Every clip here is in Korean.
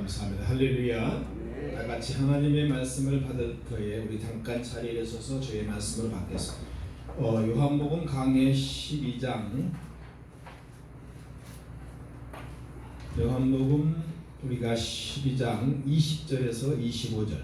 감사합니다. 할렐루야. 다 같이 하나님의 말씀을 받을 터에 우리 잠깐 자리에 서서 주의 말씀을 받겠습니다. 요한복음 강해 12장. 요한복음 우리가 12장 20절에서 25절.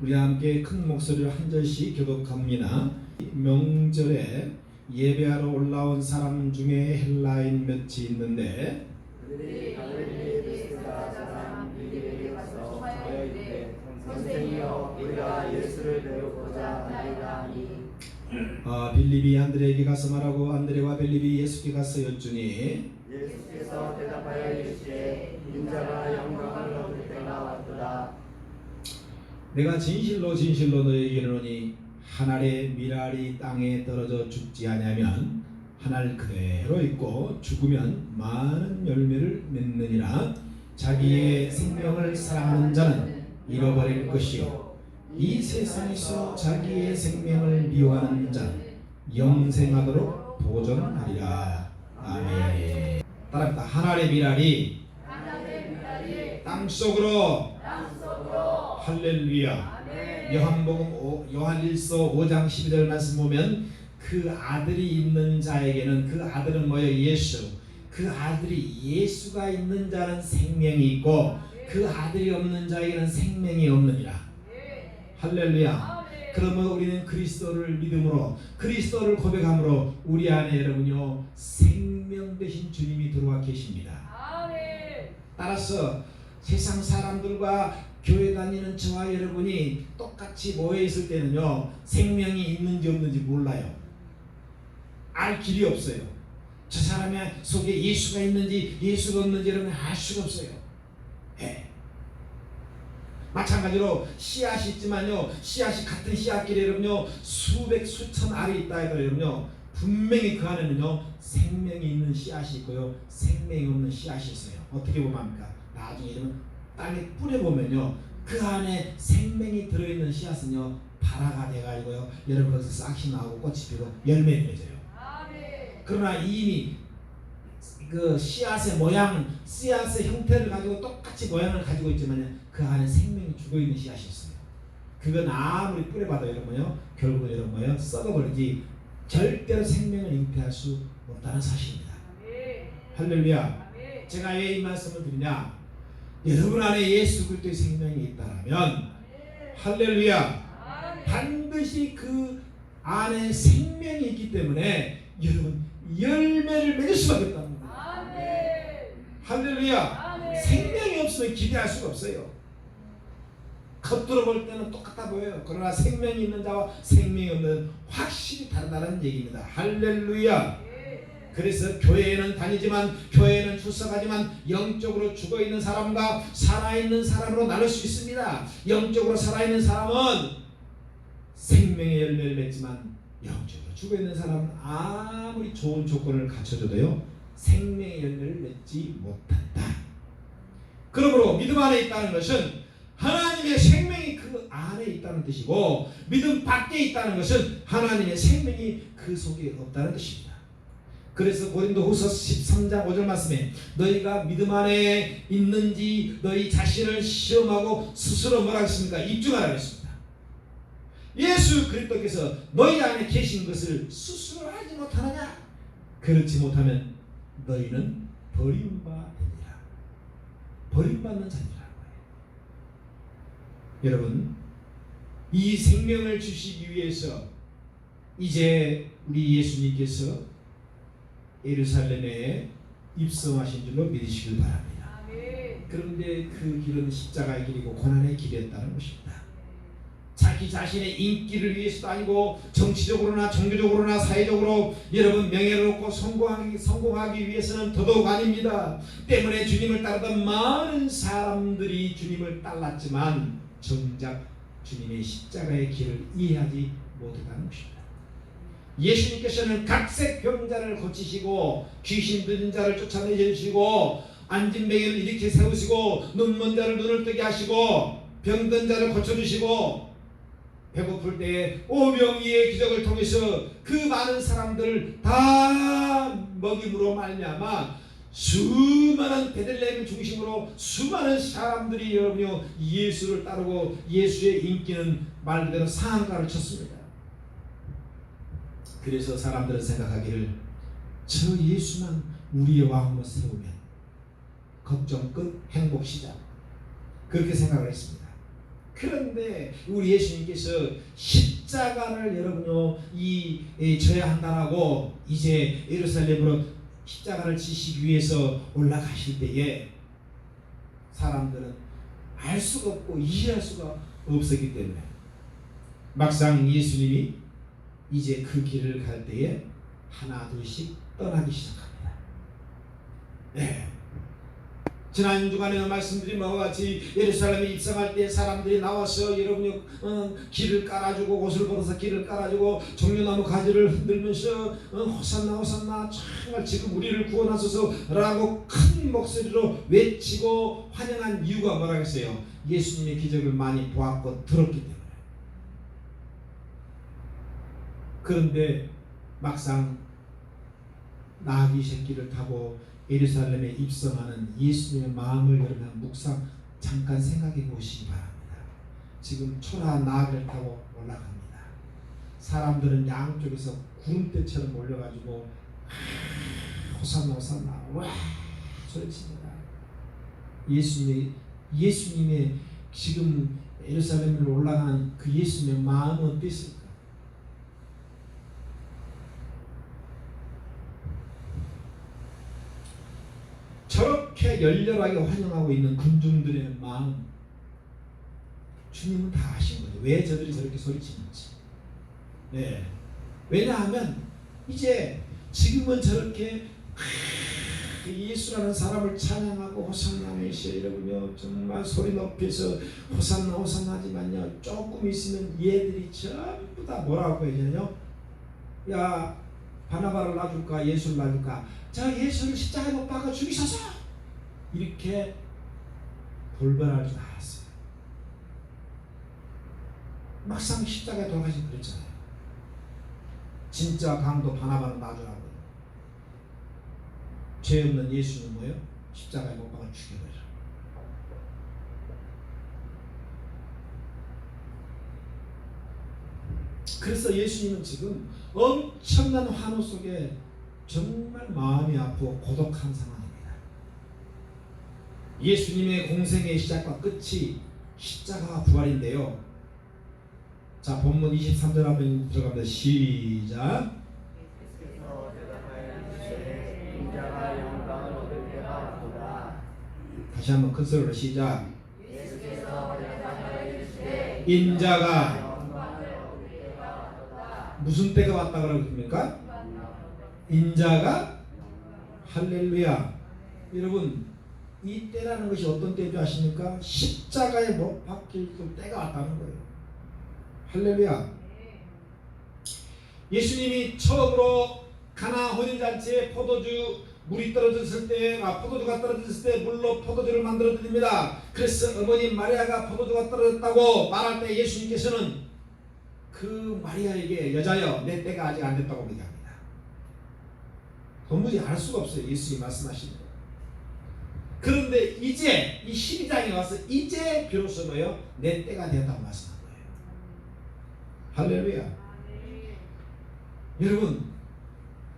우리 함께 큰 목소리로 한 절씩 교독합니다. 명절에 예배하러 올라온 사람 중에 헬라인 몇이 있는데 그들이 갈릴리에 베스다 사람 빌립에게 가서 하여 이르되 선생이여 우리가 예수를 배우고자 하나이다 하니 빌립이 안드레에게 가서 말하고 안드레와 빌립이 예수께 가서 여쭈니 예수께서 대답하여 이르시되 인자가 영광을 얻을 때가 왔도다. 내가 진실로 진실로 너에게 이르노니 한 알의 밀알이 땅에 떨어져 죽지 아니하면 한 알 그대로 있고 죽으면 많은 열매를 맺느니라. 자기의 생명을 사랑하는 자는 잃어버릴 것이요 이 세상에서 자기의 생명을 미워하는 자는 영생하도록 보존하리라. 아멘. 따라합니다. 한 알의 밀알이 땅속으로 할렐루야. 요한일서 5장 12절 말씀 보면 그 아들이 있는 자에게는, 그 아들은 뭐예요? 예수. 그 아들이 예수가 있는 자는 생명이 있고 그 아들이 없는 자에게는 생명이 없느니라. 할렐루야. 그러면 우리는 그리스도를 믿음으로, 그리스도를 고백함으로 우리 안에 여러분요 생명 되신 주님이 들어와 계십니다. 따라서 세상 사람들과 교회 다니는 저와 여러분이 똑같이 모여 있을 때는요 생명이 있는지 없는지 몰라요. 알 길이 없어요. 저 사람의 속에 예수가 있는지 예수가 없는지 여러분 알 수가 없어요. 네. 마찬가지로 씨앗이 있지만요 씨앗이 같은 씨앗끼리 여러분요 수백 수천 알이 있다 해도 여러분요 분명히 그 안에는요 생명이 있는 씨앗이 있고요 생명이 없는 씨앗이 있어요. 어떻게 보면 합니까? 나중에 이러면 땅에 뿌려보면요 그 안에 생명이 들어있는 씨앗은요 발화가 돼가지고요 여러분 거기서 싹이 나오고 꽃이 피고 열매를 맺어요. 그러나 이미 그 씨앗의 모양, 씨앗의 형태를 가지고 똑같이 모양을 가지고 있지만 그 안에 생명이 죽어있는 씨앗이 있어요. 그건 아무리 뿌려봐도 여러분요 결국 여러분 뭐예요? 썩어버리지 절대로 생명을 잉태할 수 없다는 사실입니다. 할렐루야. 제가 왜 이 말씀을 드리냐? 여러분 안에 예수 그리스도의 생명이 있다면 할렐루야 반드시 그 안에 생명이 있기 때문에 여러분 열매를 맺을 수밖에 없답니다. 할렐루야. 생명이 없으면 기대할 수가 없어요. 겉으로 볼 때는 똑같아 보여요. 그러나 생명이 있는 자와 생명이 없는 확실히 다르다는 얘기입니다. 할렐루야. 그래서 교회에는 다니지만 교회에는 출석하지만 영적으로 죽어있는 사람과 살아있는 사람으로 나눌 수 있습니다. 영적으로 살아있는 사람은 생명의 열매를 맺지만 영적으로 죽어있는 사람은 아무리 좋은 조건을 갖춰줘도요 생명의 열매를 맺지 못한다. 그러므로 믿음 안에 있다는 것은 하나님의 생명이 그 안에 있다는 뜻이고 믿음 밖에 있다는 것은 하나님의 생명이 그 속에 없다는 뜻입니다. 그래서 고린도후서 13장 5절 말씀에 너희가 믿음 안에 있는지 너희 자신을 시험하고 스스로 뭐라 했습니까? 입증하라고 했습니다. 예수 그리스도께서 너희 안에 계신 것을 스스로 알지 못하느냐? 그렇지 못하면 너희는 버림받으리라. 버림받는 자니라는 거예요. 여러분 이 생명을 주시기 위해서 이제 우리 예수님께서 예루살렘에 입성하신 줄로 믿으시길 바랍니다. 그런데 그 길은 십자가의 길이고 고난의 길이었다는 것입니다. 자기 자신의 인기를 위해서도 아니고 정치적으로나 종교적으로나 사회적으로 여러분 명예를 얻고 성공하기 위해서는 더더욱 아닙니다. 때문에 주님을 따르던 많은 사람들이 주님을 따랐지만 정작 주님의 십자가의 길을 이해하지 못했다는 것입니다. 예수님께서는 각색 병자를 고치시고 귀신 들린 자를 쫓아내주시고 앉은 뱅이를 일으켜 세우시고 눈먼 자를 눈을 뜨게 하시고 병든 자를 고쳐주시고 배고플 때에 오병이의 기적을 통해서 그 많은 사람들을 다 먹임으로 말미암아 수많은 베들레헴 중심으로 수많은 사람들이 여러분요 예수를 따르고 예수의 인기는 말 그대로 상한가를 쳤습니다. 그래서 사람들은 생각하기를 저 예수만 우리의 왕으로 세우면 걱정 끝, 행복 시작, 그렇게 생각을 했습니다. 그런데 우리 예수님께서 십자가를 여러분요 져야 한다라고 이제 예루살렘으로 십자가를 지시기 위해서 올라가실 때에 사람들은 알 수가 없고 이해할 수가 없었기 때문에 막상 예수님이 이제 그 길을 갈 때에 하나 둘씩 떠나기 시작합니다. 네. 지난 주간에 말씀드린 바와 같이 예루살렘에 입성할 때 사람들이 나와서 여러분이 길을 깔아주고 옷을 벗어서 길을 깔아주고 종려나무 가지를 흔들면서 호산나 호산나 정말 지금 우리를 구원하소서 라고 큰 목소리로 외치고 환영한 이유가 뭐라겠어요? 예수님의 기적을 많이 보았고 들었기 때문에. 그런데 막상 나귀 새끼를 타고 예루살렘에 입성하는 예수님의 마음을 여러분 묵상 잠깐 생각해 보시기 바랍니다. 지금 초라한 나귀를 타고 올라갑니다. 사람들은 양쪽에서 구름대처럼 몰려가지고 호산나 호산나 와 소리칩니다. 예수님의 지금 예루살렘으로 올라가는 그 예수님의 마음은 어땠을까? 저렇게 열렬하게 환영하고 있는 군중들의 마음, 주님은 다 아신 거죠. 왜 저들이 저렇게 소리치는지. 네. 왜냐하면 이제 지금은 저렇게 예수라는 사람을 찬양하고 호산나 메시아 이러군요. 정말 소리 높여서 호산나 호산나 하지만요. 조금 있으면 얘들이 전부 다 뭐라고 해야되나요? 야 바나바를 놔줄까 예수를 놔줄까? 저 예수를 십자가에 못 박아 죽이소서! 이렇게 돌변할 줄 알았어요. 막상 십자가에 돌아가시면 그랬잖아요. 진짜 강도 바나바를 놔주라고요. 죄 없는 예수는 뭐예요? 십자가에 못 박아 죽여버려. 그래서 예수님은 지금 엄청난 환호 속에 정말 마음이 아프고 고독한 상황입니다. 예수님의 공생의 시작과 끝이 십자가와 부활인데요. 자, 본문 23절 한번 들어갑니다. 시작. 다시 한번 큰 소리로 시작. 인자가 무슨 때가 왔다 그럽니까? 인자가 할렐루야. 여러분 이 때라는 것이 어떤 때인지 아십니까? 십자가에 못 박힐 때가 왔다는 거예요. 할렐루야. 예수님이 처음으로 가나 혼인잔치에 물이 떨어졌을 때, 포도주가 떨어졌을 때 물로 포도주를 만들어 드립니다. 그래서 어머니 마리아가 포도주가 떨어졌다고 말할 때 예수님께서는 그 마리아에게 여자여 내 때가 아직 안 됐다고 얘기합니다. 도무지 알 수가 없어요. 예수님이 말씀하시는 거. 그런데 이제 이 12장에 와서 이제 비로소 뭐예요? 내 때가 되었다고 말씀한 거예요. 할렐루야. 여러분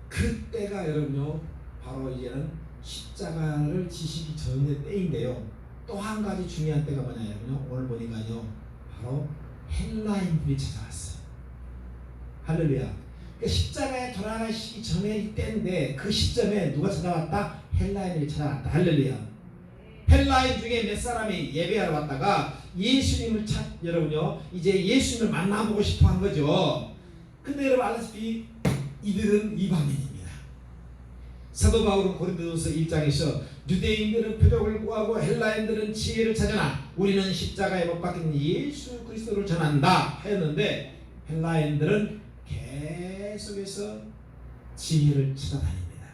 그 때가 여러분요 바로 이제는 십자가를 지시기 전의 때인데요. 또 한 가지 중요한 때가 뭐냐면요. 오늘 보니까요 바로 헬라인들이 찾아왔어요. 할렐루야. 그러니까 십자가에 돌아가시기 전에 이 때인데 그 시점에 누가 찾아왔다? 헬라인들이 찾아왔다. 할렐루야. 헬라인 중에 몇 사람이 예배하러 왔다가 예수님을 여러분요 이제 예수님을 만나보고 싶어 한 거죠. 근데 여러분 알다시피 이들은 이방인입니다. 사도 바울은 고린도전서 1장에서 유대인들은 표적을 구하고 헬라인들은 지혜를 찾으나 우리는 십자가에 못 박힌 예수 그리스도를 전한다 하였는데 헬라인들은 계속해서 지혜를 찾아다닙니다.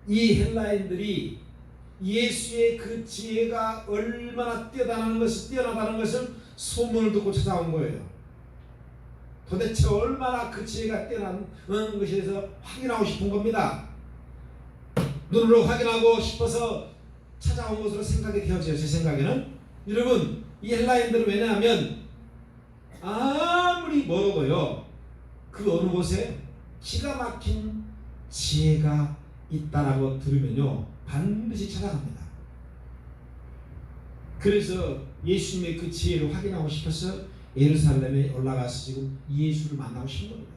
이 헬라인들이 예수의 그 지혜가 얼마나 뛰어나다는 것을 소문을 듣고 찾아온 거예요. 도대체 얼마나 그 지혜가 뛰어난 것에 대해서 확인하고 싶은 겁니다. 눈으로 확인하고 싶어서 찾아온 것으로 생각이 되어져요. 제 생각에는. 여러분, 이 헬라인들은 왜냐하면 아무리 멀어도요, 그 어느 곳에 기가 막힌 지혜가 있다라고 들으면요 반드시 찾아갑니다. 그래서 예수님의 그 지혜를 확인하고 싶어서 예루살렘에 올라가서 지금 예수를 만나고 싶은 겁니다.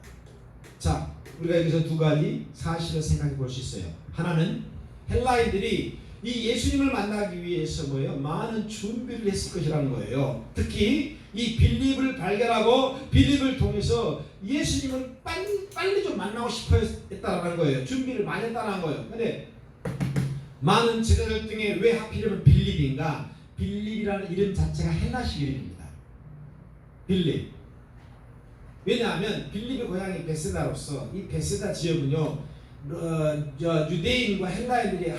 자, 우리가 여기서 두 가지 사실을 생각해 볼 수 있어요. 하나는 헬라인들이 이 예수님을 만나기 위해서 많은 준비를 했을 것이라는 거예요. 특히 이 빌립을 발견하고 빌립을 통해서 예수님을 빨리 좀 만나고 싶어 했다라는 거예요. 준비를 많이 했다는 거예요. 근데 많은 제자들 중에 왜 하필이면 빌립인가? 빌립이라는 이름 자체가 헬라식 이름입니다. 빌립. 왜냐하면 빌립의 고향이 베세다로서 이 베세다 지역은요 유대인과 헬라인들이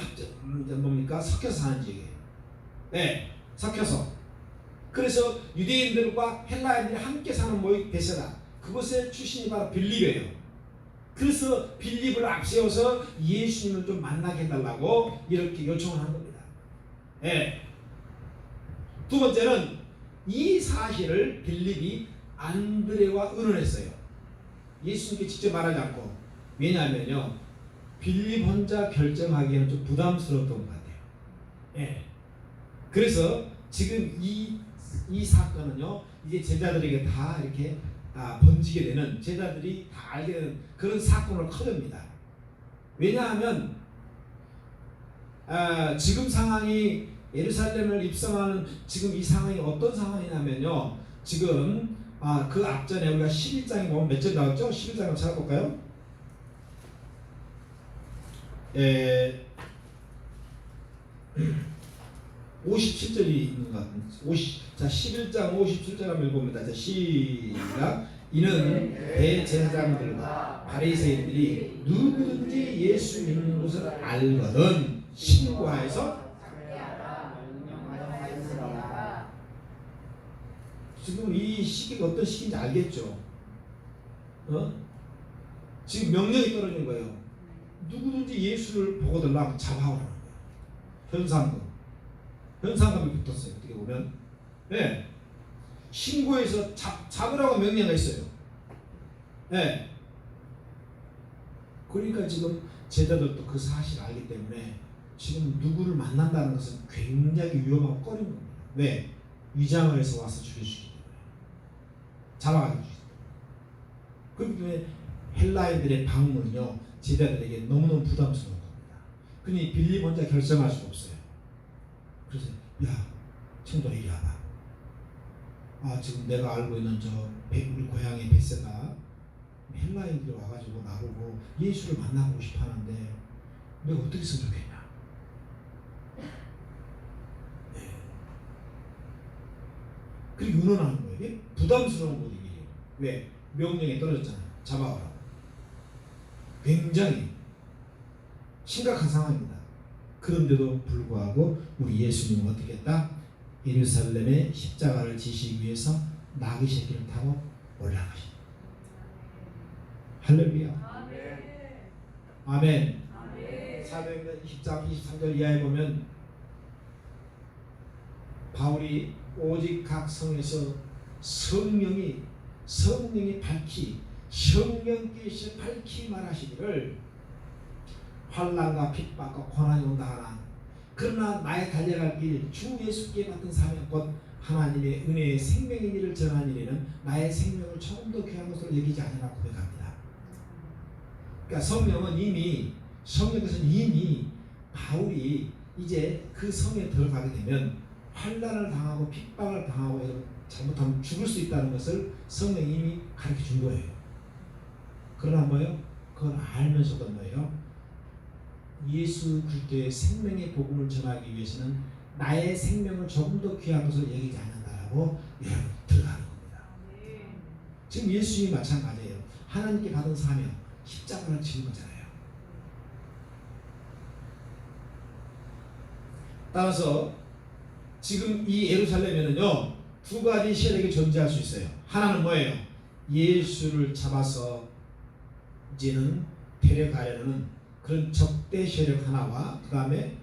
섞여서 사는 지역이에요. 네, 섞여서. 그래서 유대인들과 헬라인들이 함께 사는 모임 베세다. 그곳의 출신이 바로 빌립이에요. 그래서 빌립을 앞세워서 예수님을 좀 만나게 해달라고 이렇게 요청을 한 겁니다. 네. 두 번째는 이 사실을 빌립이 안드레와 의논했어요. 예수님께 직접 말하지 않고. 왜냐하면요 빌립 혼자 결정하기에는 좀 부담스러웠던 것 같아요. 예. 그래서 지금 이 사건은요 이제 제자들에게 다 이렇게 번지게 되는, 제자들이 다 알게 되는 그런 사건으로 커집니다. 왜냐하면 지금 상황이 예루살렘을 입성하는 지금 이 상황이 어떤 상황이냐면요, 지금 그 앞전에 우리가 11장에 보면 몇 절 나왔죠? 11장을 찾아볼까요? 57절이 있는 것 같은데, 자 11장 57절 한번 읽어봅니다. 자 시작. 이는 대제사장들과 바리새인들이 누구든지 예수 믿는 것을 알거든 신고하여서. 지금 이 시기가 어떤 시기인지 알겠죠? 지금 명령이 떨어진 거예요. 누구든지 예수를 보고들라 잡아오라는 거예요. 현상금이 붙었어요. 어떻게 보면. 네. 신고해서 잡으라고 명령가 있어요. 네. 그러니까 지금 제자들도 그 사실을 알기 때문에 지금 누구를 만난다는 것은 굉장히 위험하고 꺼린 겁니다. 왜? 위장을 해서 와서 죽여주기 때문에. 잡아가게 주기 때문에. 그렇기 때문에 헬라인들의 방문은요 제자들에게 너무너무 부담스러운 겁니다. 그러니 빌립 혼자 결정할 수가 없어요. 그래서 야 청도 이리 와봐. 지금 내가 알고 있는 우리 고향의 베세다 헬라인들이 와가지고 나보고 예수를 만나보고 싶어하는데 내가 어떻게 했으면 좋겠냐. 네. 그리고 의논하는 거예요. 이게 부담스러운 분위기예요. 왜? 명령에 떨어졌잖아요. 잡아와라. 굉장히 심각한 상황입니다. 그런데도 불구하고 우리 예수님은 어떻게 했다? 예루살렘에 십자가를 지시기 위해서 나귀 새끼를 타고 올라가십니다. 할렐루야. 아멘. 사도행전 20장 23절 이하에 보면 바울이 오직 각 성에서 성령이 밝히 성령께서 밝히 말하시기를 환난과 핍박과 고난이 온다 하나 그러나 나의 달려갈 길 주 예수께 받은 사명 곧 하나님의 은혜의 생명의 일을 전하는 일에는 나의 생명을 조금 더 귀한 것으로 여기지 않으라 고백합니다. 그러니까 성령께서는 이미 바울이 이제 그 성에 들어가게 되면 환난을 당하고 핍박을 당하고 잘못하면 죽을 수 있다는 것을 성령이 이미 가르쳐 준 거예요. 그러나 그걸 알면서도 예수 그리스도의 생명의 복음을 전하기 위해서는 나의 생명을 조금 더 귀한 것을 여기지 않는다라고 여러분 들어가는 겁니다. 지금 예수님이 마찬가지예요. 하나님께 받은 사명 십자가를 지는 거잖아요. 따라서 지금 이 예루살렘에는요 두 가지 세력이 존재할 수 있어요. 하나는 뭐예요? 예수를 잡아서 이제는 데려가려는 그런 적대 세력 하나와 그 다음에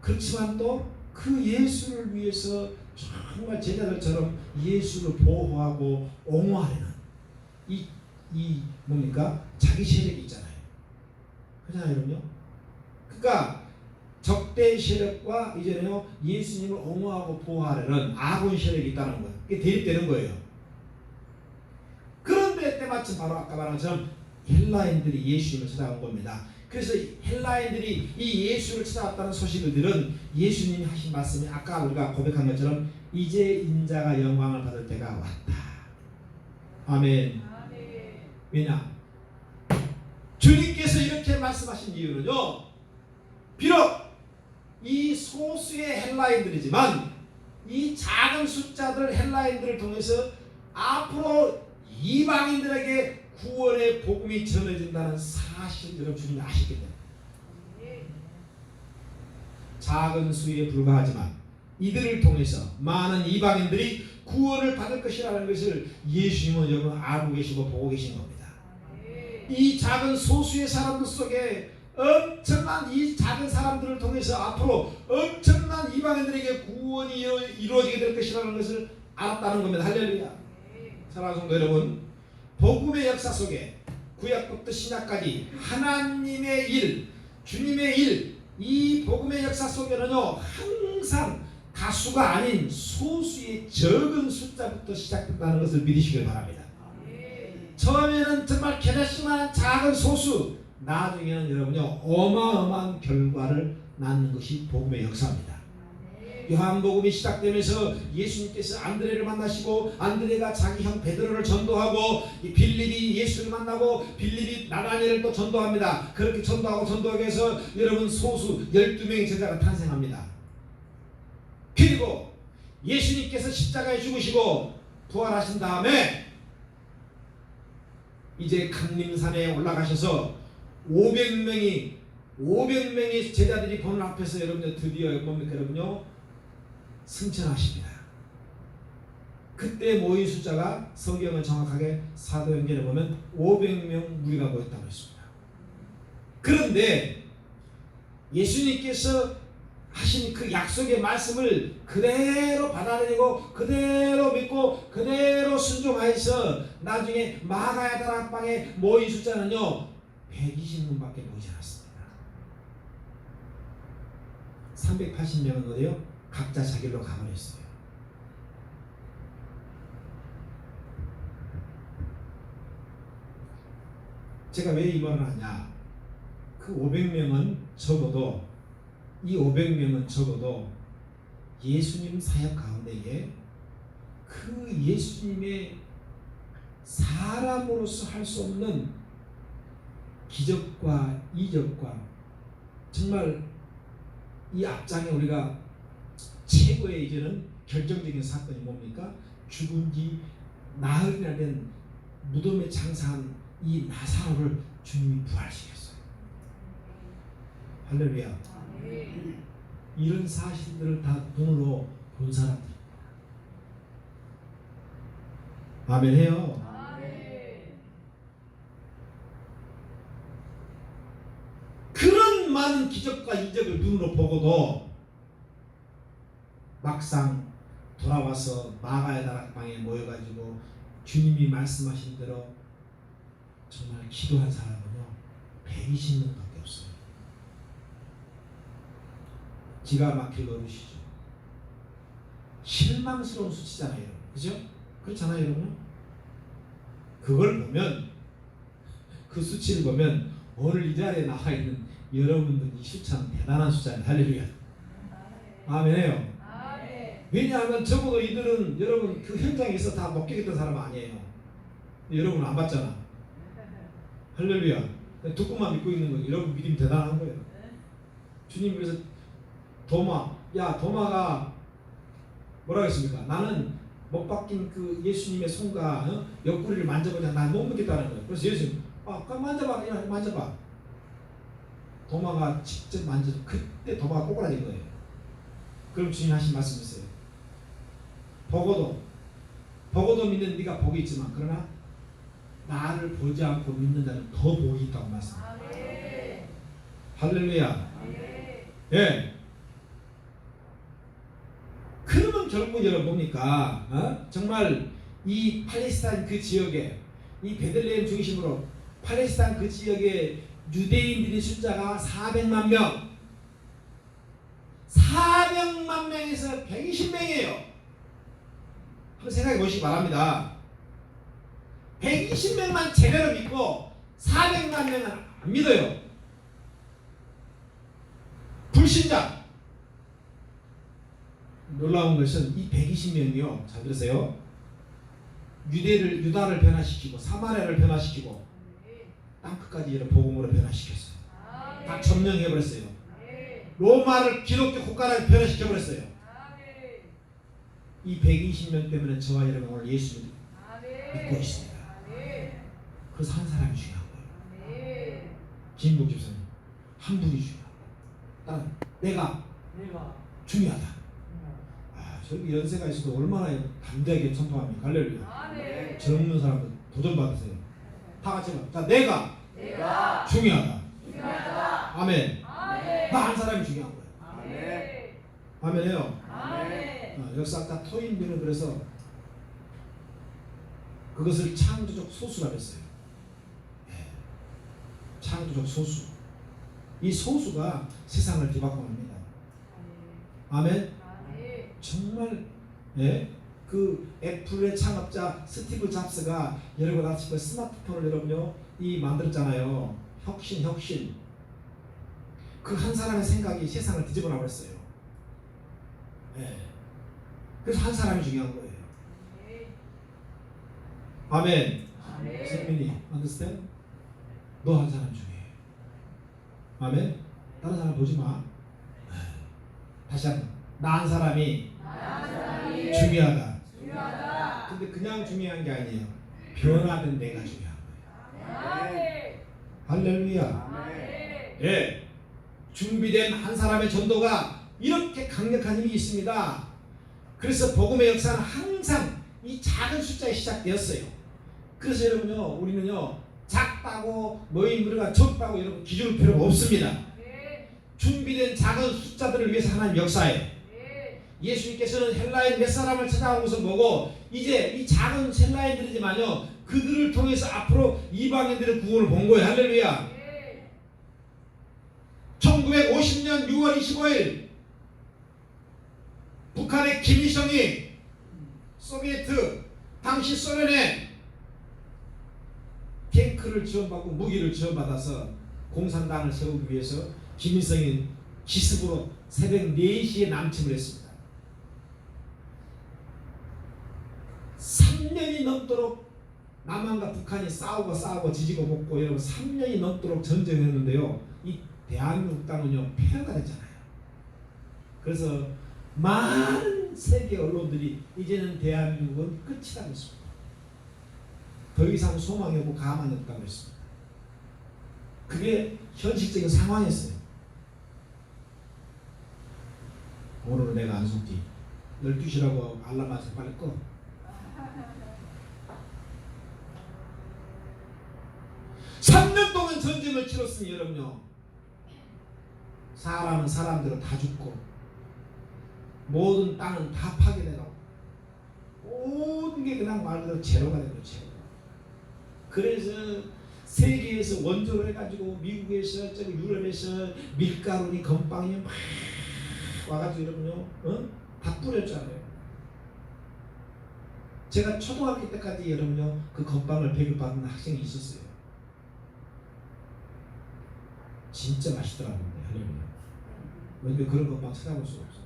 그렇지만 또 그 예수를 위해서 정말 제자들처럼 예수를 보호하고 옹호하려는 이 뭡니까? 자기 세력이 있잖아요. 그렇잖아요, 여러분요. 그러니까 적대 세력과 이제는요 예수님을 옹호하고 보호하려는 아군 세력이 있다는 거예요. 이게 대립되는 거예요. 그런데 때마침 바로 아까 말한 것처럼 헬라인들이 예수님을 찾아온 겁니다. 그래서 헬라인들이 이 예수를 찾아왔다는 소식을 들은 예수님이 하신 말씀이 아까 우리가 고백한 것처럼 이제 인자가 영광을 받을 때가 왔다. 아멘. 왜냐? 주님께서 이렇게 말씀하신 이유는요, 비록 이 소수의 헬라인들이지만 이 작은 숫자들 헬라인들을 통해서 앞으로 이방인들에게 구원의 복음이 전해진다는 사실들을 주님이 아시기 때문에 작은 수에 불과하지만 이들을 통해서 많은 이방인들이 구원을 받을 것이라는 것을 예수님은 여러분 알고 계시고 보고 계신 겁니다. 이 작은 소수의 사람들 속에 엄청난 이 작은 사람들을 통해서 앞으로 엄청난 이방인들에게 구원이 이루어지게 될 것이라는 것을 알았다는 겁니다. 할렐루야. 사랑하는 성도 여러분, 복음의 역사 속에 구약부터 신약까지 하나님의 일, 주님의 일, 이 복음의 역사 속에는요 항상 다수가 아닌 소수의 적은 숫자부터 시작된다는 것을 믿으시길 바랍니다. 처음에는 정말 개다시만한 작은 소수, 나중에는 여러분요 어마어마한 결과를 낳는 것이 복음의 역사입니다. 요한복음이 시작되면서 예수님께서 안드레를 만나시고 안드레가 자기 형 베드로를 전도하고 빌립이 예수를 만나고 빌립이 나다니엘을 또 전도합니다. 그렇게 전도하기 위해서 여러분 소수 12명의 제자가 탄생합니다. 그리고 예수님께서 십자가에 죽으시고 부활하신 다음에 이제 강림산에 올라가셔서 500명의 제자들이 보는 앞에서 여러분들 드디어 뭡니까 여러분요? 승천하십니다. 그때 모인 숫자가 성경을 정확하게 사도행전에 보면 500명 무리가 모였다고 했습니다. 그런데 예수님께서 하신 그 약속의 말씀을 그대로 받아들이고 그대로 믿고 그대로 순종하여서 나중에 마가야 다락방에 모인 숫자는요 120명밖에 모이지 않았습니다. 380명은 어디요? 각자 자기로 가버렸어요. 제가 왜 이 말을 하냐? 그 500명은 적어도 이 500명은 적어도 예수님 사역 가운데에 그 예수님의 사람으로서 할 수 없는 기적과 이적과 정말 이 앞장에 우리가 최고의 이제는 결정적인 사건이 뭡니까? 죽은 지 나흘이나 된 무덤에 장사한 이 나사로를 주님이 부활시켰어요. 할렐루야. 이런 사실들을 다 눈으로 본 사람들입니다. 아멘 해요. 그런 많은 기적과 이적을 눈으로 보고도 막상 돌아와서 마가의 다락방에 모여가지고 주님이 말씀하신 대로 정말 기도한 사람은요 120명밖에 없어요. 기가 막힐 노릇이죠. 실망스러운 수치잖아요. 그죠? 그렇잖아요 여러분. 그걸 보면 그 수치를 보면 오늘 이 자리에 나와 있는 여러분들 이 숫자는 대단한 숫자입니다. 할렐루야. 아멘해요. 왜냐하면 적어도 이들은 여러분 그 현장에서 다 목격했던 사람 아니에요. 여러분은 안 봤잖아. 할렐루야. 듣고만 믿고 있는 거 여러분 믿음이 대단한 거예요. 주님 그래서 도마가 뭐라고 했습니까? 나는 못 박힌 그 예수님의 손과 옆구리를 만져보자. 난 못 믿겠다는 거예요. 그래서 예수님 만져봐. 야, 만져봐. 도마가 직접 만져서 그때 도마가 꼬꾸라진 거예요. 그럼 주님 하신 말씀이 있어요. 보고도 믿는 네가 복이 있지만 그러나 나를 보지 않고 믿는 자는 더 복이 있다고 말씀합니다. 할렐루야. 네. 예. 그러면 결국 여러분 봅니까? 정말 이 팔레스타인 그 지역에 이 베들레헴 중심으로 팔레스타인 그 지역에 유대인들의 숫자가 400만 명, 400만 명에서 120명이에요. 한번 생각해 보시기 바랍니다. 120명만 제대로 믿고 400만 명은 안 믿어요. 불신자. 놀라운 것은 이 120명이요. 잘 들으세요. 유다를 변화시키고 사마리아를 변화시키고 땅끝까지 이런 복음으로 변화시켰어요. 다 점령해버렸어요. 로마를 기독교 국가를 변화시켜버렸어요. 이 120명 때문에 저와 여러분 오늘 예수를 믿고 있습니다. 그래서 한 사람이 중요한 거예요. 김국 집사님 한 분이 중요하다. 내가 중요하다. 저기 연세가 있어도 얼마나 담대하게 선포합니까? 할렐루야. 젊은 사람들 도전받으세요. 다 같이 자, 내가 중요하다. 아멘. 나 한 사람이 중요한 거예요. 아멘해요. 역사학자 토인비는 그래서 그것을 창조적 소수라고 했어요. 창조적 소수. 이 소수가 세상을 뒤바꿔합니다. 아멘. 정말 그 애플의 창업자 스티브 잡스가 여러분 아시고 스마트폰을 여러분요 이 만들었잖아요. 혁신. 그 한 사람의 생각이 세상을 뒤집어 놔버렸어요. 그래서 한 사람이 중요한 거예요. 아멘. 세민이 understand? 너 한 사람 중요해. 아멘. 다른 사람 보지 마. 다시 한번 나 한 사람이 중요하다. 근데 그냥 중요한 게 아니에요. 변화된 내가 중요한 거예요. 할렐루야. 예. 준비된 한 사람의 전도가 이렇게 강력한 힘이 있습니다. 그래서 복음의 역사는 항상 이 작은 숫자에 시작되었어요. 그래서 여러분요, 우리는요, 작다고 너희 무리가 적다고 여러분 기준을 필요가 없습니다. 준비된 작은 숫자들을 위해서 하나님 역사해요. 예수님께서는 헬라인 몇 사람을 찾아온 것을 보고 이제 이 작은 헬라인들이지만요 그들을 통해서 앞으로 이방인들의 구원을 본 거예요. 할렐루야. 1950년 6월 25일 북한의 김일성이 소비에트 당시 소련의 탱크를 지원받고 무기를 지원받아서 공산당을 세우기 위해서 김일성이 기습으로 새벽 4시에 남침을 했습니다. 3년이 넘도록 남한과 북한이 싸우고 지지고 볶고 여러분 3년이 넘도록 전쟁했는데요. 이 대한민국 땅은요 폐허가 됐잖아요. 그래서 많은 세계 언론들이 이제는 대한민국은 끝이라고 했습니다. 더 이상 소망이 없고 가망이 없다고 했습니다. 그게 현실적인 상황이었어요. 오늘은 내가 안 속지 12시라고 알람 맞춰 빨리 꺼. 전쟁을 치렀으니 여러분요 사람은 사람대로 다 죽고 모든 땅은 다 파괴되고 모든 게 그냥 말 그대로 제로가 되는 거죠. 그래서 세계에서 원조를 해가지고 미국에서 유럽에서 밀가루니 건빵이 막 와가지고 여러분요 다 뿌렸잖아요. 제가 초등학교 때까지 여러분요 그 건빵을 배급받는 학생이 있었어요. 진짜 맛있더라고요. 할렐루야. 근데 그런 건빵 찾아볼 수가 없어요.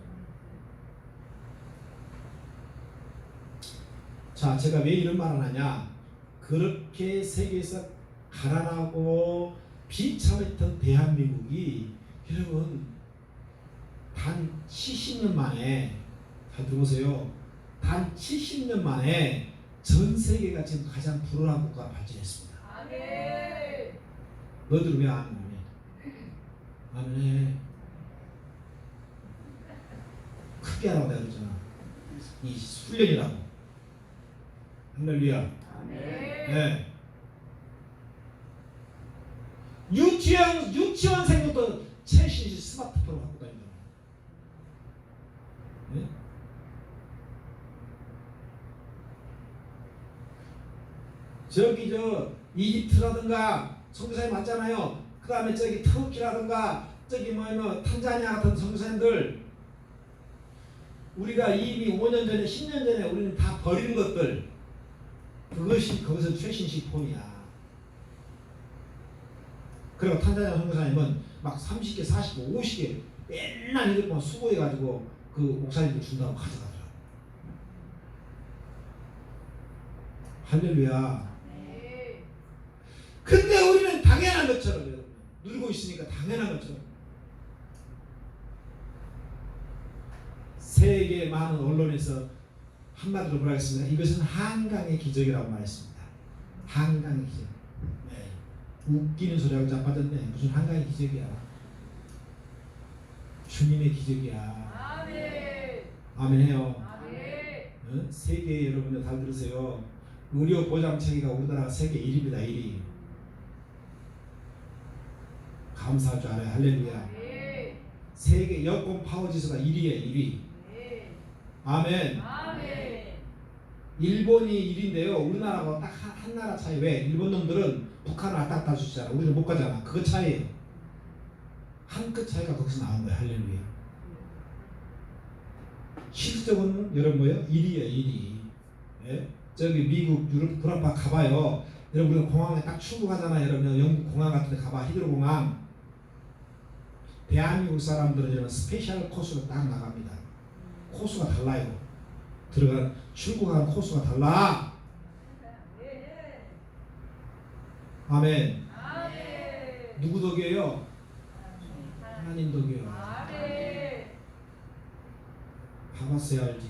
자, 제가 왜 이런 말을 하냐? 그렇게 세계에서 가난하고 비참했던 대한민국이 여러분 단 70년 만에 잘 들어보세요. 단 70년 만에 전 세계가 지금 가장 불안한 국가로 발전했습니다. 아멘. 너희들 왜 안 해? 아멘. 크게 하라고 내가 그랬잖아. 이 훈련이라고. 할렐루야. 아멘. 네. 유치원생부터 최신식 스마트폰을 갖고 다닌다. 네? 저기 저 이집트라든가 선교사님 맞잖아요. 그 다음에 저기 터키라든가 저기 뭐 탄자니아 같은 선교사님들 우리가 이미 5년 전에 10년 전에 우리는 다 버린 것들 그것이 거기서 최신식 폰이야. 그리고 탄자니아 선교사님은 막 30개, 40개, 50개 맨날 이렇게 막 수고해가지고 그 목사님들 준다고 가져가더라. 할렐루야. 근데 우리는 당연한 것처럼 누리고 있으니까 당연한 것처럼 세계 많은 언론에서 한마디로 뭐라 했습니다. 이것은 한강의 기적이라고 말했습니다. 한강의 기적. 네. 웃기는 소리하고 자빠졌네. 무슨 한강의 기적이야. 주님의 기적이야. 아멘. 아멘 해요. 아멘. 세계 여러분들 잘 들으세요. 의료 보장 체계가 우리나라가 세계 1위입니다. 1위. 감사할 줄 알아요. 할렐루야. 세계 여권 파워 지수가 1위에 1위. 아멘. 아멘. 일본이 1위인데요. 우리나라가 딱 한 나라 차이. 왜? 일본 놈들은 북한을 왔다 갔다 주잖아. 우리는 못 가잖아. 그거 차이예요. 한 끗 차이가 거기서 나온 거야. 할렐루야. 실적은 여러분 뭐예요? 1위에 1위. 예? 저기 미국, 유럽, 프랑스 가봐요. 여러분 우리가 공항에 딱 출국하잖아요. 여러분 영국 공항 같은 데 가봐. 히드로 공항. 대한민국 사람들은 스페셜 코스로 딱 나갑니다. 코스가 달라요. 들어간 출국하는 코스가 달라. 아멘. 아멘. 누구 덕이에요? 하나님 덕이에요. 아멘. 가봤어야 알지.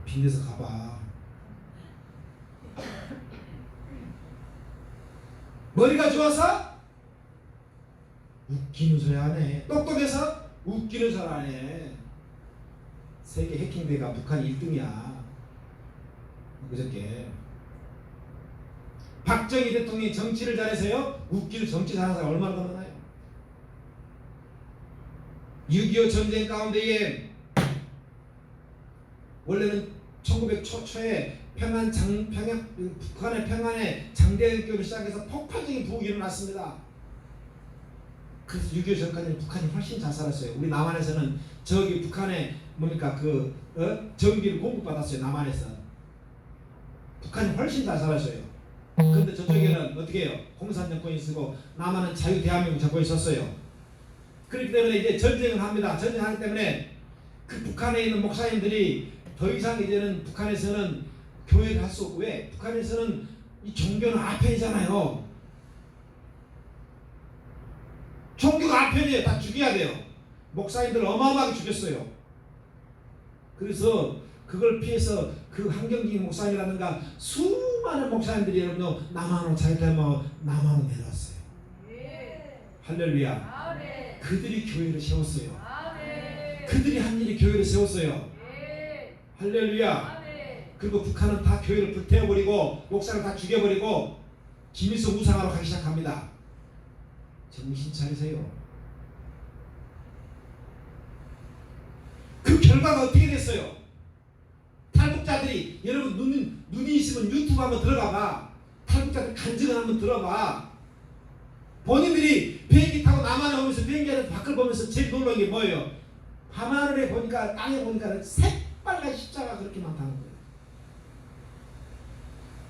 빈대서 가봐. 머리가 좋아서 웃기는 소리 하네. 똑똑해서 웃기는 소리 하네. 세계 해킹대가 북한이 1등이야. 그저께 박정희 대통령이 정치를 잘해서요. 웃기는 정치 잘하는 사람 얼마나 많나요? 6.25 전쟁 가운데에 원래는 1900 초에 북한의 평안에 장대학교를 시작해서 폭발적인 부흥이 일어났습니다. 그래서 6.25 전까지는 북한이 훨씬 잘 살았어요. 우리 남한에서는 저기 북한에 뭡니까 전기를 공급받았어요. 남한에서 북한이 훨씬 잘 살았어요. 그런데 저쪽에는 어떻게 해요? 공산 정권이 쓰고 남한은 자유 대한민국 정권이 썼어요. 그렇기 때문에 이제 전쟁을 합니다. 전쟁하기 때문에 그 북한에 있는 목사님들이 더 이상 이제는 북한에서는 교회를 할 수 없고, 왜? 북한에서는 이 종교는 아편이잖아요. 종교가 아편이에요. 다 죽여야 돼요. 목사님들 어마어마하게 죽였어요. 그래서 그걸 피해서 그 한경진 목사님이라든가 수많은 목사님들이 여러분 남한으로 자기들뭐 남한으로 내려왔어요. 할렐루야. 아멘. 그들이 교회를 세웠어요. 아멘. 그들이 한 일이 교회를 세웠어요. 할렐루야. 아멘. 그리고 북한은 다 교회를 불태워버리고 목사를 다 죽여버리고 김일성 우상하러 가기 시작합니다. 정신 차리세요. 그 결과가 어떻게 됐어요? 탈북자들이, 여러분 눈이 있으면 유튜브 한번 들어가봐. 탈북자들 간증을 한번 들어봐. 본인들이 비행기 타고 남한에 오면서 비행기 안에서 밖을 보면서 제일 놀라운 게 뭐예요? 밤하늘에 보니까, 땅에 보니까 새빨간 십자가 그렇게 많다는 거예요.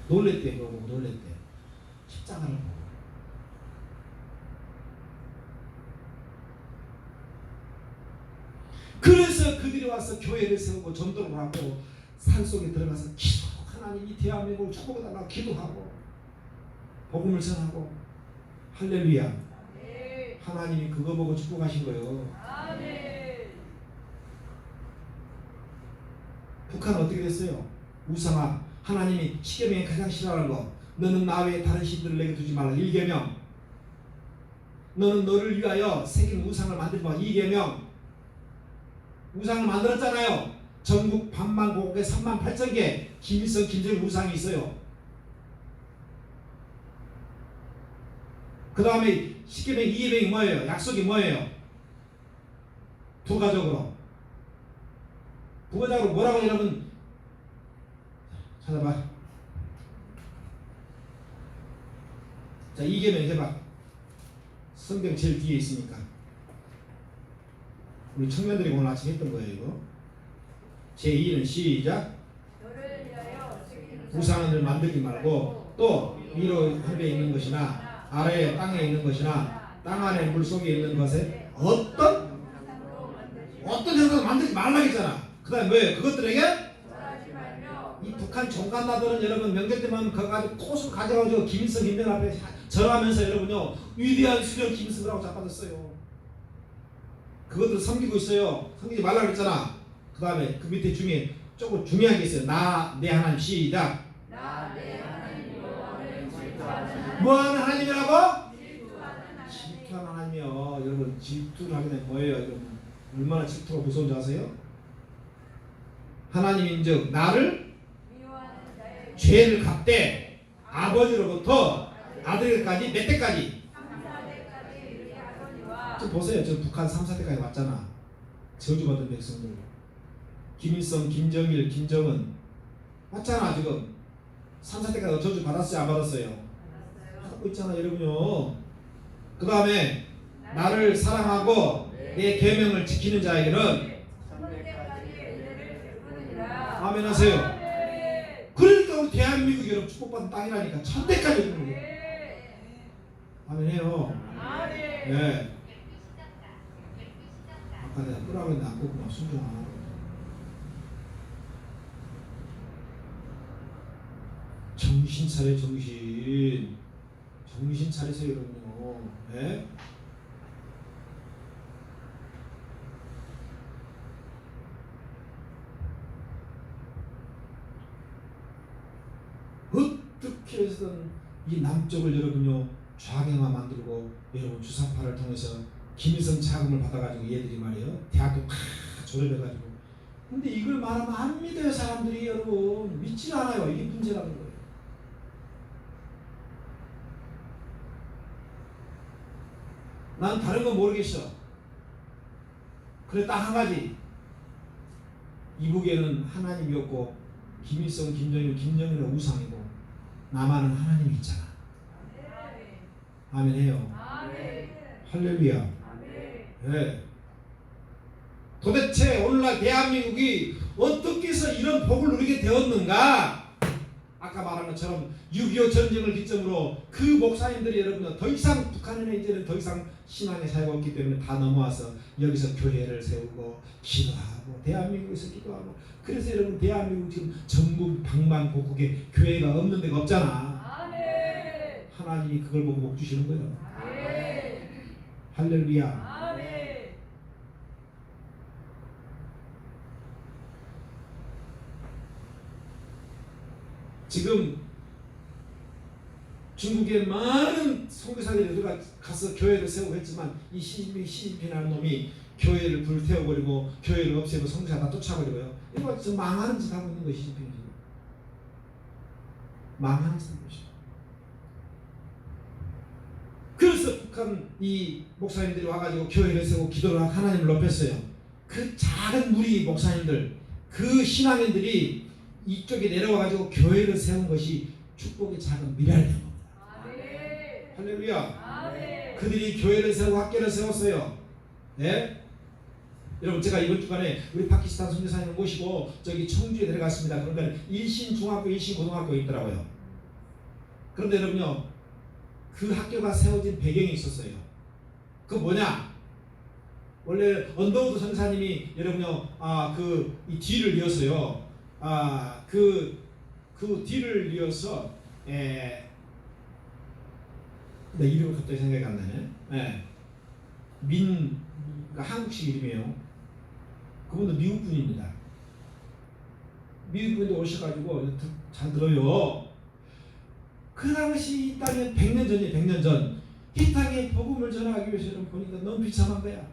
놀랬대. 그거 보고 놀랬대. 십자가를 보고. 그래서 그들이 와서 교회를 세우고 전도를 하고 산속에 들어가서 기도, 하나님 이 대한민국을 축복해달라고 기도하고 복음을 전하고. 할렐루야. 아멘. 하나님이 그거 보고 축복하신 거예요. 아멘. 북한은 어떻게 됐어요? 우상화. 하나님이 십계명에 가장 싫어하는 거, 너는 나 외에 다른 신들을 내게 두지 말라. 1계명. 너는 너를 위하여 새긴 우상을 만들지 마. 2계명. 우상을 만들었잖아요. 전국 반만고국에 38,000개 김일성, 김정일 우상이 있어요. 그 다음에 십계명 이계명이 뭐예요? 약속이 뭐예요? 부가적으로. 부가적으로 뭐라고 여러분 찾아봐. 자, 이계명 해봐. 성경 제일 뒤에 있으니까. 우리 청년들이 오늘 아침 했던 거예요 이거. 제2는 시작. 우상을 만들지 말고 또 위로 하늘에 있는 것이나 아래에 땅에 있는 것이나 땅 안에 물속에 있는 것에 어떤 형상을 만들지 말라 했잖아. 그 다음에 뭐예요? 그것들에게 이 북한 종간나들은 여러분 명절 때만 그거 가지고 꽃을 가져가지고 김일성 김대중 앞에 절하면서 여러분요 위대한 수령 김일성이라고 자빠졌어요. 그것들 섬기고 있어요. 섬기지 말라 그랬잖아. 그 다음에 그 밑에 중에 조금 중요한 게 있어요. 나 내 하나님 시작. 나 내 하나님 여호와를 질투하는 뭐하는 하나님이라고? 질투하는 하나님이요. 여러분 질투를 하게 되면 뭐예요? 여러분 얼마나 질투가 무서운지 아세요? 하나님인즉 나를 죄를 갚되 아버지로부터 아들까지 몇 대까지? 3,4대까지 이르게 하거니와. 좀 보세요. 저 북한 3, 4대까지 왔잖아. 저주받은 백성들. 김일성, 김정일, 김정은 왔잖아 지금. 3, 4대까지 저주 받았어요? 안 받았어요? 받고 있잖아 여러분요. 그 다음에 나를 사랑하고 내 계명을 지키는 자에게는 아멘 하세요. 그러니까 우리 대한민국이 여러분 축복받은 땅이라니까. 1000대까지 오는 거예요. 아멘 해요. 네. 아까 내가 끄라고 했는데 안 끄구나. 순종아. 정신 차려 정신. 정신 차리세요 여러분요. 네? 어떻게 해서든 이 남쪽을 여러분요 좌경화 만들고 여러분 주사파를 통해서 김일성 자금을 받아가지고 얘들이 말이에요 대학교 다 졸업해가지고. 근데 이걸 말하면 안 믿어요 사람들이. 여러분 믿질 않아요. 이게 문제라는 거예요. 난 다른 건 모르겠어. 그래 딱 한 가지. 이북에는 하나님이었고 김일성, 김정일, 김정일은 우상이고 나만은 하나님이 있잖아. 아멘 해요. 할렐루야. 네. 도대체 오늘날 대한민국이 어떻게 해서 이런 복을 누리게 되었는가? 아까 말한 것처럼 6.25 전쟁을 기점으로 그 목사님들이 여러분 더 이상 북한에는 이제는 더 이상 신앙의 사회가 없기 때문에 다 넘어와서 여기서 교회를 세우고 기도하고 대한민국에서 기도하고. 그래서 여러분 대한민국 지금 전국 방방곡곡에 교회가 없는 데가 없잖아. 하나님이 그걸 보고 복 주시는 거예요. 할렐루야. 지금 중국에 많은 선교사들이 가서 교회를 세우고 했지만 이 시진핑이라는 놈이 교회를 불태워버리고 교회를 없애고 선교사 다 쫓아버리고요. 이거 지금 망하는 짓 하고 있는 거예요. 시진핑이 지금 망하는 짓 하고 있어요. 그래서 북한 이 목사님들이 와가지고 교회를 세우고 기도를 하고 하나님을 높였어요. 그 작은 무리 목사님들, 그 신앙인들이 이쪽에 내려와가지고 교회를 세운 것이 축복의 작은 미랄이 된 겁니다. 할렐루야. 그들이 교회를 세우고 학교를 세웠어요. 네? 여러분 제가 이번 주간에 우리 파키스탄 선교사님을 모시고 저기 청주에 들어갔습니다. 그런데 일신중학교, 일신고등학교 있더라고요. 그런데 여러분요 그 학교가 세워진 배경이 있었어요. 그 뭐냐? 원래 언더우드 선사님이 여러분요 이 뒤를 이었어요. 그 뒤를 이어서 내 이름이 갑자기 생각이 안 나네. 그러니까 한국식 이름이에요. 그분도 미국 분입니다. 미국 분이 오셔가지고 잘 들어요. 그 당시 이 땅에 100년 전이에요. 100년 전. 이 땅에 복음을 전하기 위해서 보니까 너무 비참한 거야.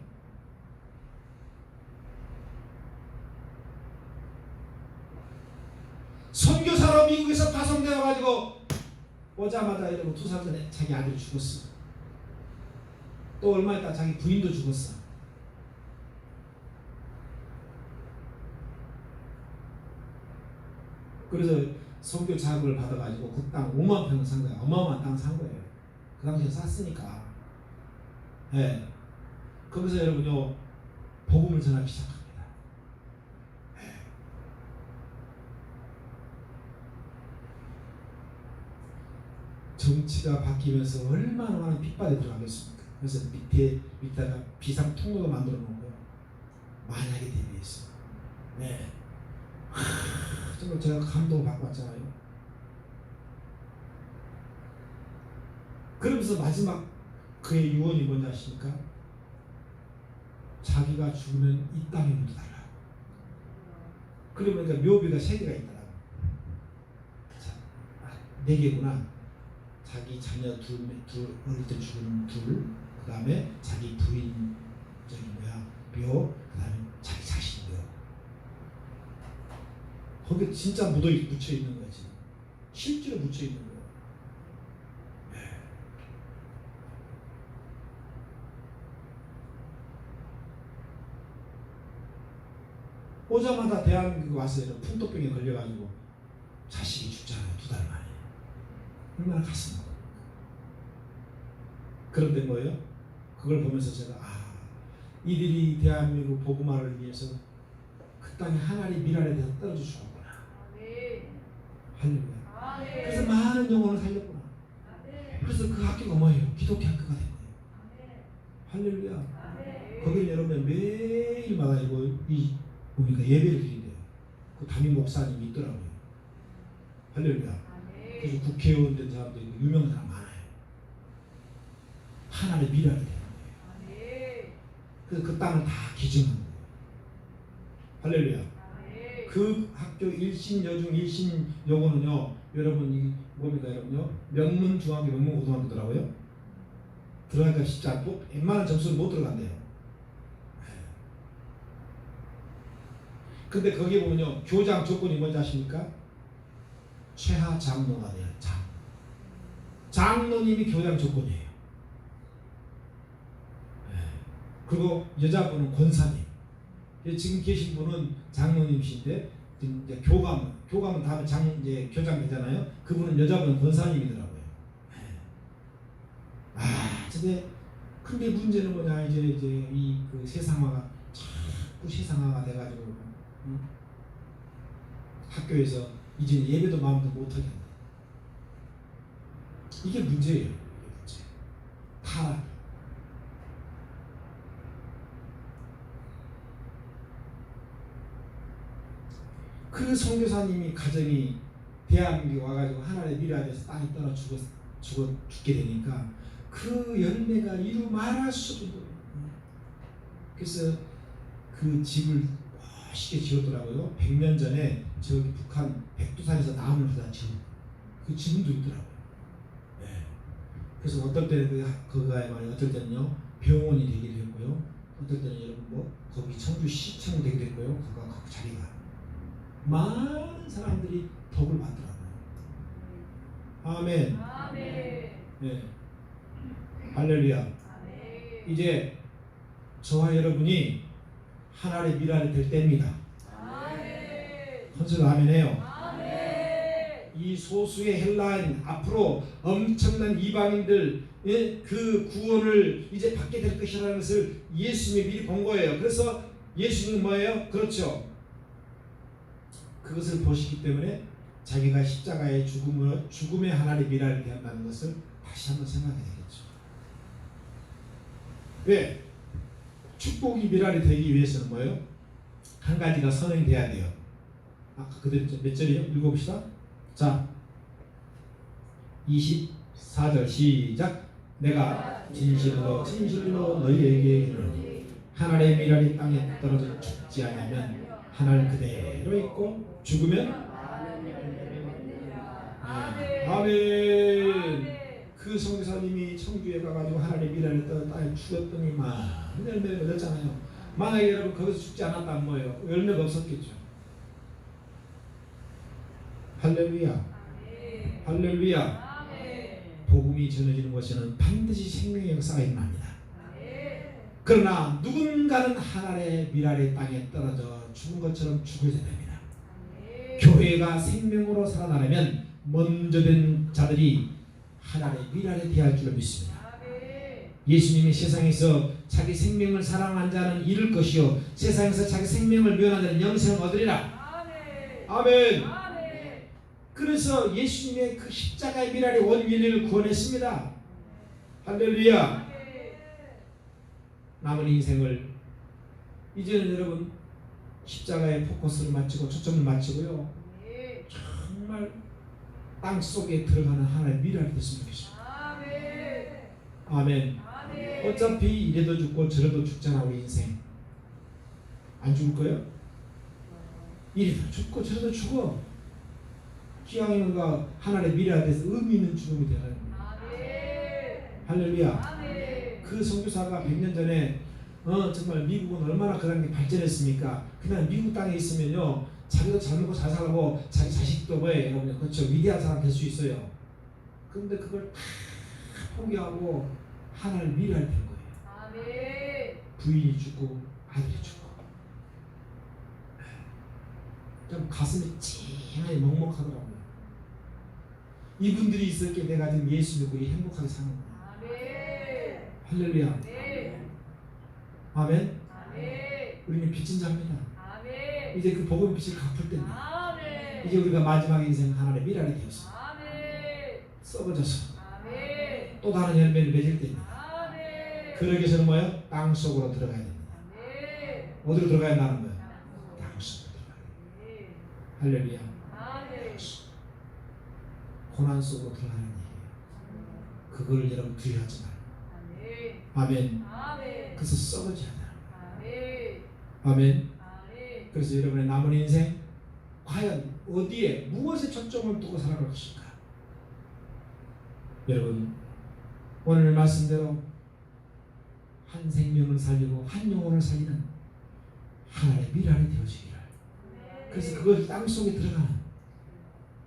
선교사로 미국에서 파송되어가지고 오자마자 여러분 2살 전에 자기 아들이 죽었어. 또 얼마 있다 자기 부인도 죽었어. 그래서 선교 자격을 받아가지고 그 땅 5만 평을 산 거야. 어마어마한 땅 산 거예요. 그 당시에 쌌으니까. 예. 거기서 여러분요 복음을 전하기 시작합니다. 예. 정치가 바뀌면서 얼마나 많은 핍박에 들어가겠습니까? 그래서 밑에다가 비상 통로도 만들어 놓고요. 만약에 대비해서. 네. 정말 제가 감동을 받고 왔잖아요. 그러면서 마지막 그의 유언이 뭔지 아십니까? 자기가 죽으면 이 땅에 묻어달라. 그러니까 묘비가 3개가 있더라고. 자, 4개구나. 자기 자녀 둘 어릴 때 죽은 둘, 그 다음에 자기 부인 저기 묘, 그 다음에 자기 자신 묘. 거기 진짜 묻혀 있는 거지. 실제로 묻혀 있는 거야. 네. 오자마자 대한민국 와서 풍토병에 걸려가지고 자식이 죽잖아요. 2달 만에. 얼마나 가슴 아파요. 그런데 뭐예요? 그걸 보면서 제가 이들이 대한민국 복음화를 위해서 그 땅에 하나님 미랄에 대해서 떨어져 죽었구나. 할렐루야. 그래서 많은 영혼을 살렸구나. 그래서 그 학교가 뭐예요? 기독교 학교가 된 거예요. 할렐루야. 거기는 여러분 매일마다 보니까 예배를 드린대요. 그 담임 목사님이 있더라고요. 할렐루야. 그래서 국회의원 된 사람도 있고 유명한 사람 많아요. 하나님의 미랄이 되는 거예요. 그래서 그 땅을 다 기증한 거예요. 할렐루야. 그 학교 일신여중 일신여고는요, 여러분 이 뭡니까 여러분요? 명문중학교 명문고등학교더라고요. 들어가기가 쉽지 않고 웬만한 점수는 못 들어간대요. 근데 거기 보면요, 교장 조건이 뭔지 아십니까? 최하 장로가 돼요. 장로님이 교장 조건이에요. 그리고 여자분은 권사님. 지금 계신 분은 장로님이신데 이제 교감은 다음에 이제 교장 되잖아요. 그분은 여자분은 권사님이더라고요. 근데 문제는 뭐냐, 이제 이 그 세상화가 자꾸 세상화가 돼가지고 학교에서 이제 예배도 마음대로 못하게 한다. 이게 문제예요. 이게 문제. 타락. 그 선교사님이 가정이 대한민국에 와가지고 하나님의 미래에서 땅에 떨어 죽게 되니까 그 열매가 이루 말할 수 없는 거예요. 그래서 그 집을 멋있게 지었더라고요. 100년 전에 저기 북한 백두산에서 나무를 하다 지은 그 지금도 있더라고요. 네. 그래서 어떨 때는 그거에 말이에요. 어떨 때는요 병원이 되기도 했고요. 어떨 때는 여러분 거기 청주시청 되기도 했고요. 그 자리가 많은 사람들이 복을 받더라고요. 아멘. 네. 할렐루야. 아멘. 이제 저와 여러분이 하나님의 미랄이 될 때입니다. 헌수가 아멘해요. 이 소수의 헬라인 앞으로 엄청난 이방인들의 그 구원을 이제 받게 될 것이라는 것을 예수님이 미리 본 거예요. 그래서 예수님은 뭐예요? 그렇죠. 그것을 보시기 때문에 자기가 십자가의 죽음의 하나님의 미랄이 되었다는 것을 다시 한번 생각해야 되겠죠. 왜? 축복이 미랄이 되기 위해서는 뭐예요? 한 가지가 선행이 돼야 돼요. 아까 그대로 몇 절이요? 읽어봅시다. 자, 24절 시작. 내가 진실로 너희에게 이르노니 하나님의 미랄이 땅에 떨어져 죽지 않으면 하늘 그대로 있고 죽으면 아멘. 그 선교사님이 청주에 가가지고 하나님의 미랄을 떠 땅에 죽었더니 많은 열매를 얻었잖아요. 만약에 여러분 거기서 죽지 않았다면 뭐예요? 열매가 없었겠죠. 할렐루야. 할렐루야. 복음이 전해지는 곳에는 반드시 생명의 역사가 일어납니다. 그러나 누군가는 하늘의 미랄의 땅에 떨어져 죽은 것처럼 죽어야 됩니다. 교회가 생명으로 살아나려면 먼저 된 자들이 하늘의 미랄에 대할 줄로 믿습니다. 예수님이 세상에서 자기 생명을 사랑한 자는 잃을 것이요 세상에서 자기 생명을 미워하는 자는 영생을 얻으리라. 아멘. 그래서 예수님의 그 십자가의 미랄이 온 인류를 구원했습니다. 할렐루야. 남은 인생을 이제는 여러분 십자가에 포커스를 맞추고 초점을 맞추고요 정말 땅속에 들어가는 하나의 미랄이 됐으면 좋겠습니다. 아멘. 어차피 이래도 죽고 저래도 죽잖아. 우리 인생 안 죽을 거예요? 이래도 죽고 저래도 죽어. 기왕이면가 하나의 미래가 돼서 의미 있는 죽음이 되라는 거예요. 할렐루야. 그 선교사가 100년 전에 정말 미국은 얼마나 그 당시 발전했습니까? 그냥 미국 땅에 있으면요 자기도 잘 먹고 잘 살고 자기 자식도 뭐예요 여러분, 그렇죠, 위대한 사람 될 수 있어요. 그런데 그걸 다 포기하고 하나를 미래를 된 거예요. 부인이 죽고 아들이 죽고 좀 가슴이 찡하게 먹먹하더라고요. 이분들이 있을 때 내가 지금 예수 믿고 행복하게 사는 거예요. 할렐루야. 아멘. 우리는 빚진 자입니다. 이제 그 복음 빚을 갚을 때입니다. 이제 우리가 마지막 인생 하나의 미랄이 되었어. 썩어져서 또 다른 열매를 맺을 때입니다. 그러기 위해서는 뭐예요? 땅 속으로 들어가야 됩니다. 어디로 들어가야 하는 거예요? 땅 속으로 들어가야 돼요. 할렐루야. 고난 속으로 들어가는 얘기예요. 그걸 여러분 두려워하지 말고. 아멘. 그래서 썩어져야 돼요. 아멘. 그래서 여러분의 남은 인생 과연 어디에 무엇에 초점을 두고 살아갈 것인가? 여러분 오늘 말씀대로 한 생명을 살리고 한 영혼을 살리는 하나의 미랄이 되어지기를. 그래서 그것이 땅속에 들어가는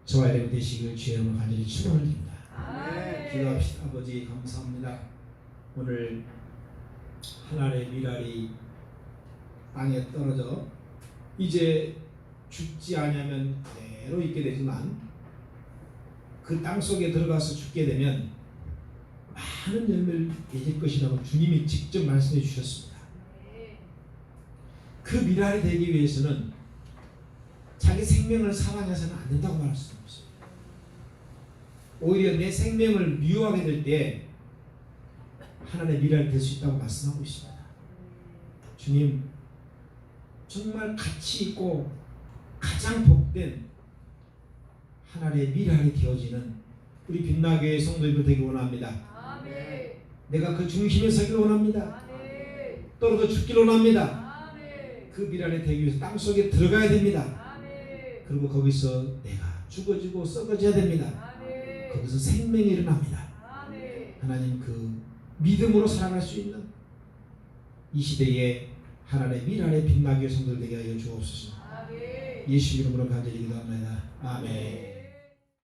저와 여러분 되시길 주의 이름으로 간절히 축원을 드립니다. 기도합시다. 아버지 감사합니다. 오늘 하나의 미랄이 땅에 떨어져 이제 죽지 아니하면 그대로 있게 되지만 그 땅속에 들어가서 죽게 되면 많은 열매를 맺을 것이라고 주님이 직접 말씀해 주셨습니다. 그 미랄이 되기 위해서는 자기 생명을 사랑해서는 안 된다고 말씀하셨습니다. 오히려 내 생명을 미워하게 될 때 하나님의 미랄이 될 수 있다고 말씀하고 있습니다. 주님 정말 가치 있고 가장 복된 하나님의 미랄이 되어지는 우리 빛나교회 성도들 되기 원합니다. 내가 그 중심에 서기를 원합니다. 떨어져 죽기를 원합니다. 그 미랄이 되기 위해서 땅속에 들어가야 됩니다. 그리고 거기서 내가 죽어지고 썩어져야 됩니다. 거기서 생명이 일어납니다. 하나님 그 믿음으로 살아갈 수 있는 이 시대에 하나님의 미랄의 빛나게 성도들 되게 하여 주옵소서. 예수 이름으로 간절히 기도합니다. 아멘.